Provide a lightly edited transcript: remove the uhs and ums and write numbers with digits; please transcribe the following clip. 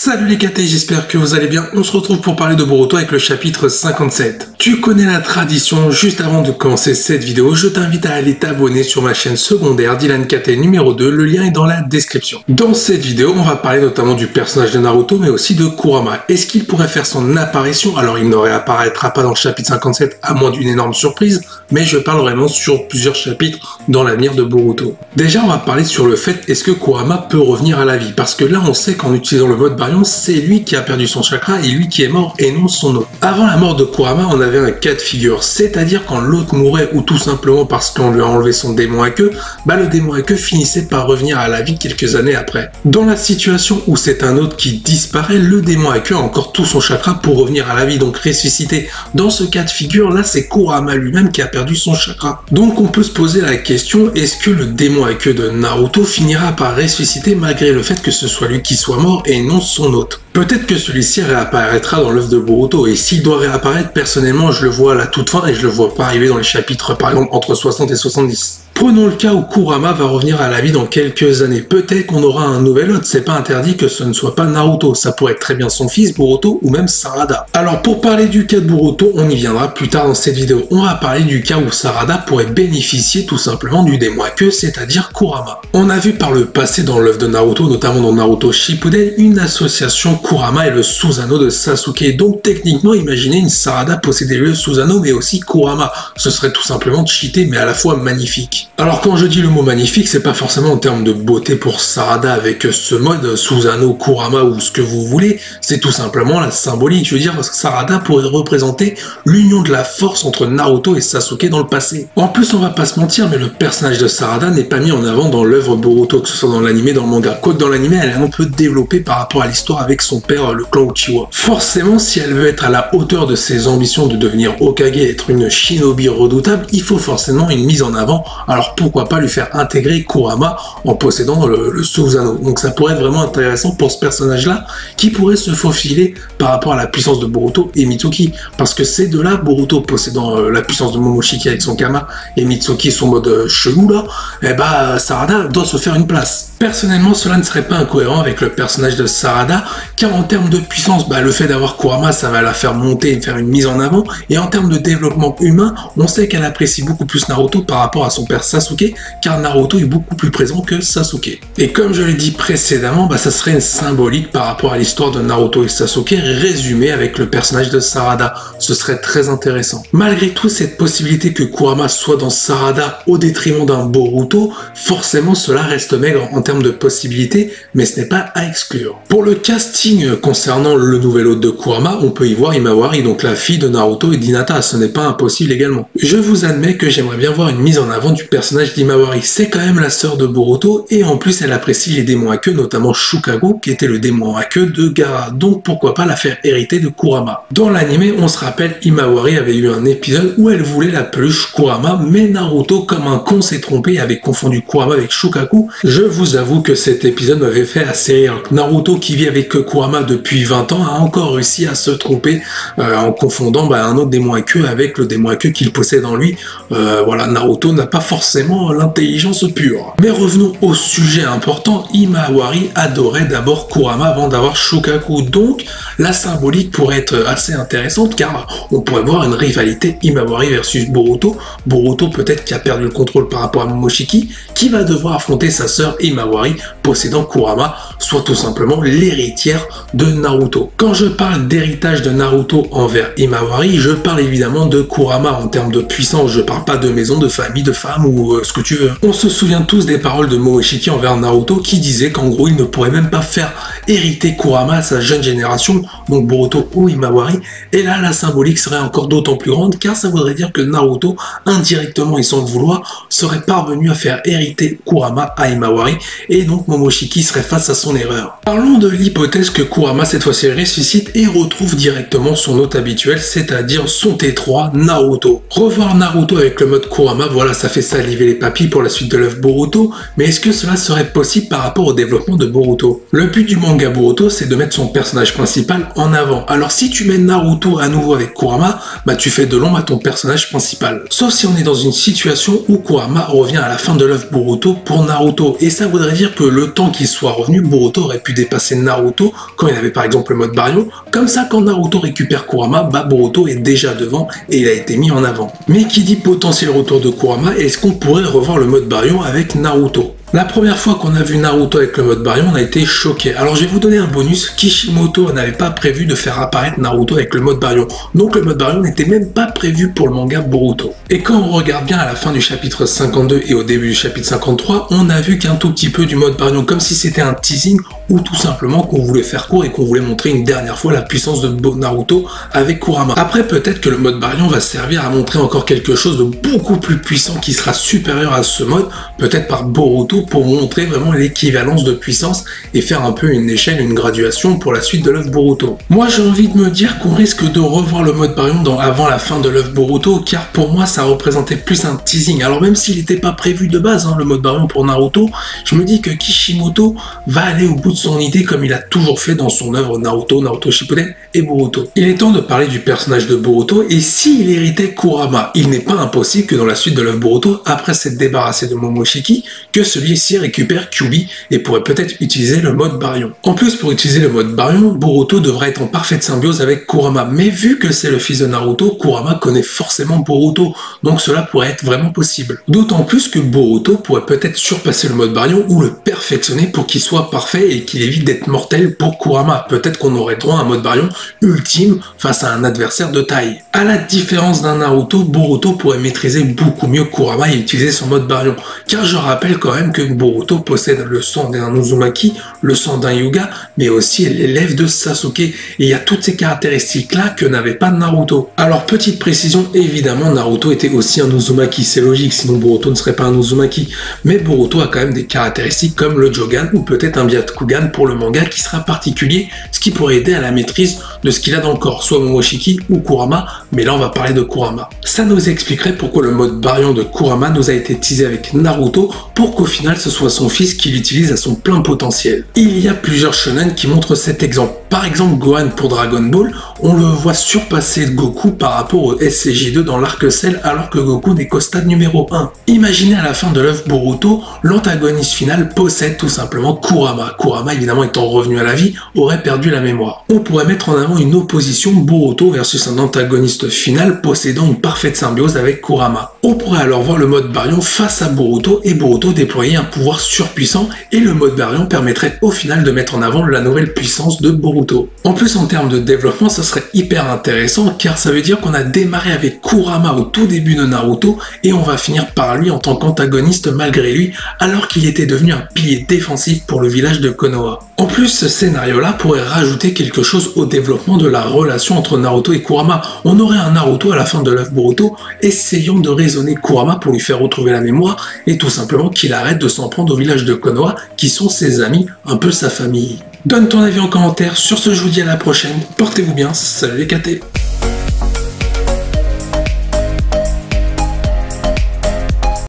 Salut les KT, j'espère que vous allez bien. On se retrouve pour parler de Boruto avec le chapitre 57. Tu connais la tradition, juste avant de commencer cette vidéo, je t'invite à aller t'abonner sur ma chaîne secondaire Dylan KT numéro 2, le lien est dans la description. Dans cette vidéo, on va parler notamment du personnage de Naruto, mais aussi de Kurama. Est-ce qu'il pourrait faire son apparition? Alors il ne réapparaîtra pas dans le chapitre 57, à moins d'une énorme surprise, mais je parle vraiment sur plusieurs chapitres dans l'avenir de Boruto. Déjà, on va parler sur le fait, est-ce que Kurama peut revenir à la vie? Parce que là, on sait qu'en utilisant le mode Baryon, c'est lui qui a perdu son chakra et lui qui est mort et non son hôte. Avant la mort de Kurama, on avait un cas de figure, c'est-à-dire quand l'hôte mourait ou tout simplement parce qu'on lui a enlevé son démon à queue, le démon à queue finissait par revenir à la vie quelques années après. Dans la situation où c'est un hôte qui disparaît, le démon à queue a encore tout son chakra pour revenir à la vie, donc ressusciter. Dans ce cas de figure, là, c'est Kurama lui-même qui a perdu son chakra. Donc on peut se poser la question, est-ce que le démon à queue de Naruto finira par ressusciter malgré le fait que ce soit lui qui soit mort et non son hôte? Peut-être que celui-ci réapparaîtra dans l'œuvre de Boruto, et s'il doit réapparaître, personnellement, je le vois à la toute fin et je le vois pas arriver dans les chapitres, par exemple, entre 60 et 70. Prenons le cas où Kurama va revenir à la vie dans quelques années. Peut-être qu'on aura un nouvel hôte, c'est pas interdit que ce ne soit pas Naruto, ça pourrait être très bien son fils, Boruto, ou même Sarada. Alors pour parler du cas de Boruto, on y viendra plus tard dans cette vidéo. On va parler du cas où Sarada pourrait bénéficier tout simplement du démon à queue, c'est-à-dire Kurama. On a vu par le passé dans l'œuvre de Naruto, notamment dans Naruto Shippuden, une association Kurama et le Susanoo de Sasuke. Donc techniquement, imaginez une Sarada posséder le Susanoo mais aussi Kurama. Ce serait tout simplement cheaté mais à la fois magnifique. Alors quand je dis le mot magnifique, c'est pas forcément en termes de beauté pour Sarada avec ce mode Susanoo, Kurama ou ce que vous voulez, c'est tout simplement la symbolique. Je veux dire, Sarada pourrait représenter l'union de la force entre Naruto et Sasuke dans le passé. En plus, on va pas se mentir, mais le personnage de Sarada n'est pas mis en avant dans l'œuvre Boruto, que ce soit dans l'anime, dans le manga. Quoique dans l'anime, elle est un peu développée par rapport à l'histoire avec son père, le clan Uchiwa. Forcément, si elle veut être à la hauteur de ses ambitions de devenir Hokage et être une shinobi redoutable, il faut forcément une mise en avant. Alors pourquoi pas lui faire intégrer Kurama en possédant le Susanoo. Donc ça pourrait être vraiment intéressant pour ce personnage-là qui pourrait se faufiler par rapport à la puissance de Boruto et Mitsuki. Parce que ces deux-là, Boruto possédant la puissance de Momoshiki avec son Kama et Mitsuki son mode chelou là, et Sarada doit se faire une place. Personnellement, cela ne serait pas incohérent avec le personnage de Sarada, car en termes de puissance, le fait d'avoir Kurama, ça va la faire monter et faire une mise en avant, et en termes de développement humain, on sait qu'elle apprécie beaucoup plus Naruto par rapport à son père Sasuke, car Naruto est beaucoup plus présent que Sasuke. Et comme je l'ai dit précédemment, ça serait une symbolique par rapport à l'histoire de Naruto et Sasuke résumée avec le personnage de Sarada. Ce serait très intéressant. Malgré tout, cette possibilité que Kurama soit dans Sarada au détriment d'un Boruto, forcément cela reste maigre en termes de possibilités, mais ce n'est pas à exclure. Pour le casting concernant le nouvel hôte de Kurama, on peut y voir Himawari, donc la fille de Naruto et d'Hinata, ce n'est pas impossible également. Je vous admets que j'aimerais bien voir une mise en avant du personnage d'Himawari, c'est quand même la sœur de Boruto, et en plus elle apprécie les démons à queue, notamment Shukaku, qui était le démon à queue de Gaara, donc pourquoi pas la faire hériter de Kurama. Dans l'anime, on se rappelle, Himawari avait eu un épisode où elle voulait la peluche Kurama, mais Naruto, comme un con, s'est trompé et avait confondu Kurama avec Shukaku. Je vous avoue que cet épisode m'avait fait assez rire. Naruto, qui vit avec Kurama depuis 20 ans, a encore réussi à se tromper en confondant un autre démon à queue avec le démon à queue qu'il possède en lui. Voilà, Naruto n'a pas forcément l'intelligence pure. Mais revenons au sujet important, Himawari adorait d'abord Kurama avant d'avoir Shukaku, donc la symbolique pourrait être assez intéressante car on pourrait voir une rivalité Himawari versus Boruto. Boruto peut-être qui a perdu le contrôle par rapport à Momoshiki, qui va devoir affronter sa sœur Himawari possédant Kurama, soit tout simplement l'héritière de Naruto. Quand je parle d'héritage de Naruto envers Himawari, je parle évidemment de Kurama en termes de puissance, je parle pas de maison, de famille, de femme ou ce que tu veux. On se souvient tous des paroles de Momoshiki envers Naruto qui disait qu'en gros il ne pourrait même pas faire hériter Kurama à sa jeune génération, donc Boruto ou Himawari, et là la symbolique serait encore d'autant plus grande car ça voudrait dire que Naruto, indirectement et sans le vouloir, serait parvenu à faire hériter Kurama à Himawari, et donc Momoshiki serait face à son erreur. Parlons de l'hypothèse que Kurama cette fois-ci ressuscite et retrouve directement son hôte habituel, c'est-à-dire son T3, Naruto. Revoir Naruto avec le mode Kurama, voilà, ça fait saliver les papilles pour la suite de l'œuvre Boruto, mais est-ce que cela serait possible par rapport au développement de Boruto? Le but du manga Boruto, c'est de mettre son personnage principal en avant. Alors si tu mets Naruto à nouveau avec Kurama, tu fais de l'ombre à ton personnage principal. Sauf si on est dans une situation où Kurama revient à la fin de l'œuvre Boruto pour Naruto, et ça voudrait voudrait dire que le temps qu'il soit revenu, Boruto aurait pu dépasser Naruto quand il avait par exemple le mode Baryon. Comme ça, quand Naruto récupère Kurama, bah Boruto est déjà devant et il a été mis en avant. Mais qui dit potentiel retour de Kurama, est-ce qu'on pourrait revoir le mode Baryon avec Naruto? La première fois qu'on a vu Naruto avec le mode Baryon, on a été choqué. Alors je vais vous donner un bonus, Kishimoto n'avait pas prévu de faire apparaître Naruto avec le mode Baryon. Donc le mode Baryon n'était même pas prévu pour le manga Boruto. Et quand on regarde bien à la fin du chapitre 52 et au début du chapitre 53, on a vu qu'un tout petit peu du mode Baryon, comme si c'était un teasing ou tout simplement qu'on voulait faire court et qu'on voulait montrer une dernière fois la puissance de Naruto avec Kurama. Après peut-être que le mode Baryon va servir à montrer encore quelque chose de beaucoup plus puissant qui sera supérieur à ce mode, peut-être par Boruto, pour montrer vraiment l'équivalence de puissance et faire un peu une échelle, une graduation pour la suite de l'œuvre Boruto. Moi j'ai envie de me dire qu'on risque de revoir le mode Baryon avant la fin de l'œuvre Boruto, car pour moi ça représentait plus un teasing. Alors même s'il n'était pas prévu de base, le mode Baryon pour Naruto, je me dis que Kishimoto va aller au bout de son idée comme il a toujours fait dans son œuvre Naruto, Naruto Shippuden et Boruto. Il est temps de parler du personnage de Boruto, et s'il héritait Kurama, il n'est pas impossible que dans la suite de l'œuvre Boruto, après s'être débarrassé de Momoshiki, que celui-ci récupère Kyuubi et pourrait peut-être utiliser le mode Baryon. En plus, pour utiliser le mode Baryon, Boruto devrait être en parfaite symbiose avec Kurama, mais vu que c'est le fils de Naruto, Kurama connaît forcément Boruto, donc cela pourrait être vraiment possible. D'autant plus que Boruto pourrait peut-être surpasser le mode Baryon ou le perfectionner pour qu'il soit parfait et qu'il évite d'être mortel pour Kurama. Peut-être qu'on aurait droit à un mode Baryon ultime face à un adversaire de taille. À la différence d'un Naruto, Boruto pourrait maîtriser beaucoup mieux Kurama et utiliser son mode Baryon, car je rappelle quand même que Boruto possède le sang d'un Uzumaki, le sang d'un Hyuga, mais aussi l'élève de Sasuke, et il y a toutes ces caractéristiques-là que n'avait pas Naruto. Alors petite précision, évidemment Naruto était aussi un Uzumaki, c'est logique, sinon Boruto ne serait pas un Uzumaki, mais Boruto a quand même des caractéristiques comme le Jogan ou peut-être un Byakugan pour le manga qui sera particulier, ce qui pourrait aider à la maîtrise de ce qu'il a dans le corps, soit Momoshiki ou Kurama, mais là on va parler de Kurama. Ça nous expliquerait pourquoi le mode Baryon de Kurama nous a été teasé avec Naruto pour qu'au final ce soit son fils qui l'utilise à son plein potentiel. Il y a plusieurs shonen qui montrent cet exemple. Par exemple Gohan pour Dragon Ball, on le voit surpasser Goku par rapport au SCJ2 dans l'arc Cell alors que Goku n'est qu'au stade numéro 1. Imaginez à la fin de l'œuvre Boruto, l'antagoniste final possède tout simplement Kurama. Kurama évidemment étant revenu à la vie, aurait perdu la mémoire. On pourrait mettre en avant une opposition Boruto versus un antagoniste final possédant une parfaite symbiose avec Kurama. On pourrait alors voir le mode Baryon face à Boruto et Boruto déployer un pouvoir surpuissant et le mode Baryon permettrait au final de mettre en avant la nouvelle puissance de Boruto. En plus en termes de développement ça serait hyper intéressant car ça veut dire qu'on a démarré avec Kurama au tout début de Naruto et on va finir par lui en tant qu'antagoniste malgré lui alors qu'il était devenu un pilier défensif pour le village de Konoha. En plus ce scénario là pourrait rajouter quelque chose au développement de la relation entre Naruto et Kurama. On aurait un Naruto à la fin de l'œuvre Boruto essayant de raisonner Kurama pour lui faire retrouver la mémoire et tout simplement qu'il arrête de s'en prendre au village de Konoha qui sont ses amis, un peu sa famille. Donne ton avis en commentaire, sur ce je vous dis à la prochaine, portez-vous bien, salut les KT.